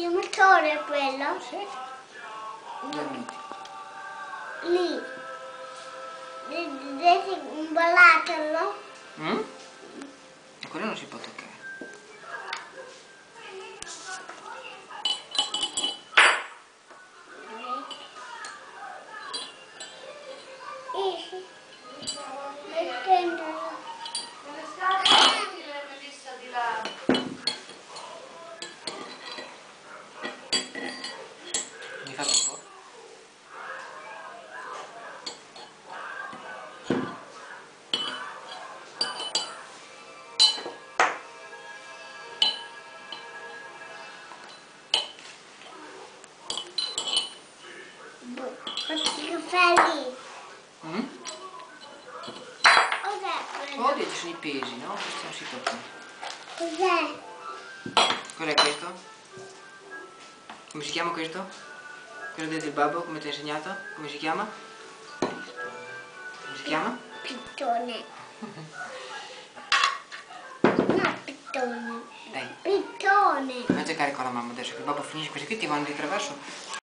il motore è quello? Sì. Dove metti? Lì. Devi imballarlo? Mm? E quello non si può toccare. Mettendolo. Mi fa un po'? Questi caffè lì. Mm? Cos'è quello? Oh, ci sono i pesi, no? Questo non si tocca. Cos'è? Cos'è questo? Come si chiama questo? Quello del babbo, come ti ha insegnato? Come si chiama? Come si chiama? Pittone. No, pittone. Dai, Pittone. vai a giocare con la mamma adesso che il babbo finisce questi qui ti vanno di traverso.